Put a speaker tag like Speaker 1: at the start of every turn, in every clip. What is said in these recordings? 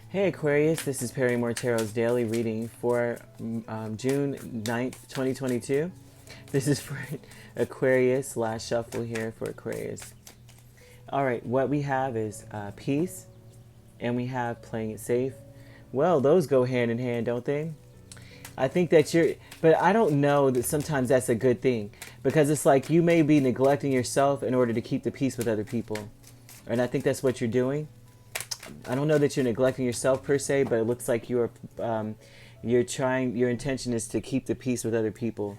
Speaker 1: Hey Aquarius, this is Perry Mortero's daily reading for June 9th, 2022. This is for Aquarius, last shuffle here for Aquarius. All right, what we have is peace, and we have playing it safe. Well, those go hand in hand, don't they? I think that but I don't know that sometimes that's a good thing, because it's like you may be neglecting yourself in order to keep the peace with other people. And I think that's what you're doing. I don't know that you're neglecting yourself per se, but it looks like you're trying. Your intention is to keep the peace with other people.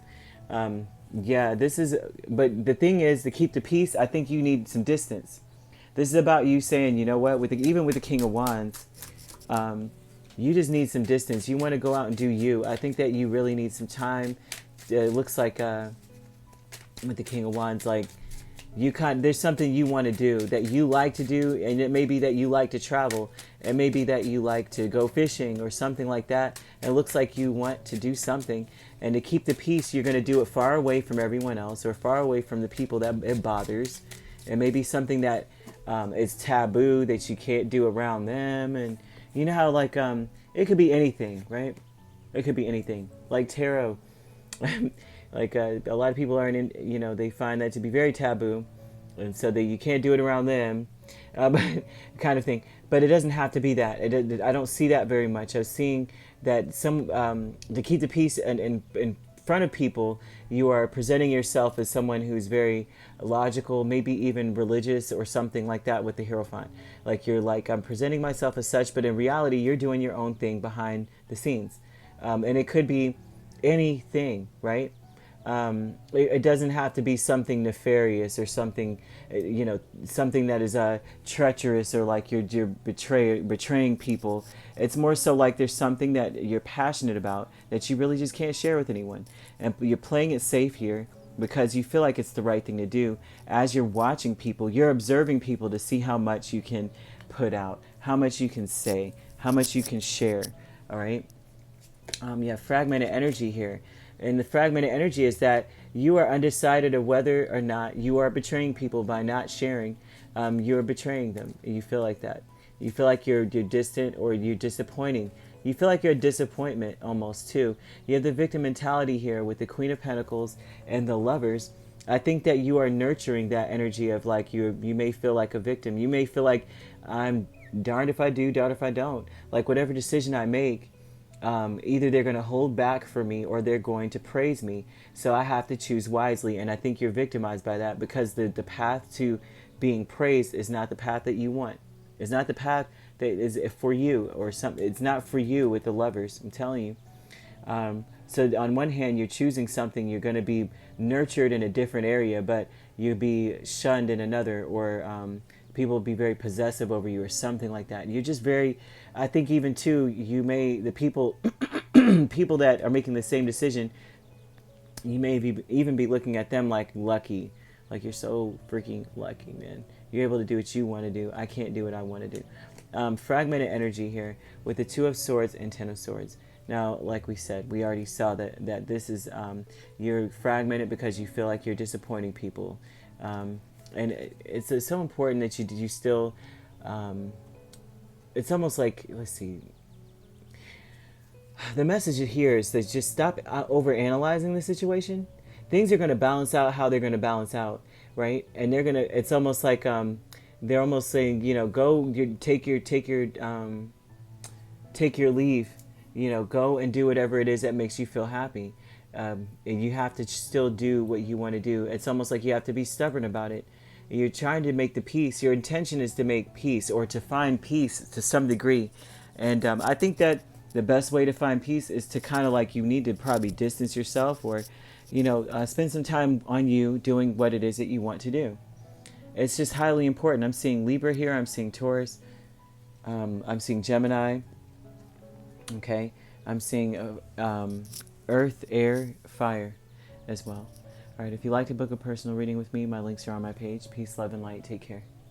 Speaker 1: Yeah, this is. But the thing is, to keep the peace, I think you need some distance. This is about you saying, you know what, even with the King of Wands, you just need some distance. You want to go out and do you. I think that you really need some time. It looks like with the King of Wands, like there's something you want to do that you like to do, and it may be that you like to travel, it may be that you like to go fishing or something like that. It looks like you want to do something, and to keep the peace, you're going to do it far away from everyone else, or far away from the people that it bothers. It may be something that is taboo that you can't do around them, and you know how it could be anything, right? It could be anything, like tarot. Like a lot of people aren't in, they find that to be very taboo, and so that you can't do it around them, kind of thing. But it doesn't have to be that. I don't see that very much. I was seeing that to keep the peace and in front of people, you are presenting yourself as someone who's very logical, maybe even religious or something like that with the Hierophant. Like you're like, I'm presenting myself as such, but in reality, you're doing your own thing behind the scenes. And it could be anything, right? It doesn't have to be something nefarious or something, something that is treacherous, or like you're betraying people. It's more so like there's something that you're passionate about that you really just can't share with anyone. And you're playing it safe here because you feel like it's the right thing to do. As you're watching people, you're observing people to see how much you can put out, how much you can say, how much you can share. All right. Yeah, fragmented energy here. And the fragmented energy is that you are undecided of whether or not you are betraying people by not sharing. You're betraying them. You feel like that. You feel like you're distant, or you're disappointing. You feel like you're a disappointment almost too. You have the victim mentality here with the Queen of Pentacles and the Lovers. I think that you are nurturing that energy of like you may feel like a victim. You may feel like, I'm darned if I do, darned if I don't. Like whatever decision I make, either they're going to hold back for me or they're going to praise me. So I have to choose wisely. And I think you're victimized by that, because the path to being praised is not the path that you want. It's not the path that is for you, or something. It's not for you with the Lovers, I'm telling you. So on one hand, you're choosing something. You're going to be nurtured in a different area, but you'll be shunned in another, or people will be very possessive over you or something like that. You're just very, I think even too, the people, people that are making the same decision, you may even be looking at them like lucky. Like you're so freaking lucky, man. You're able to do what you want to do. I can't do what I want to do. Fragmented energy here with the Two of Swords and Ten of Swords. Now, like we said, we already saw that this is, you're fragmented because you feel like you're disappointing people. And it's so important that you still, it's almost like, let's see, the message here is to just stop over-analyzing the situation. Things are going to balance out how they're going to balance out, right? And it's almost like, they're almost saying, go, take your leave, go and do whatever it is that makes you feel happy. And you have to still do what you want to do. It's almost like you have to be stubborn about it. You're trying to make the peace. Your intention is to make peace, or to find peace to some degree. And I think that the best way to find peace is to kind of like, you need to probably distance yourself, or, spend some time on you doing what it is that you want to do. It's just highly important. I'm seeing Libra here. I'm seeing Taurus. I'm seeing Gemini. Okay. I'm seeing Earth, Air, Fire as well. All right, if you'd like to book a personal reading with me, my links are on my page. Peace, love, and light. Take care.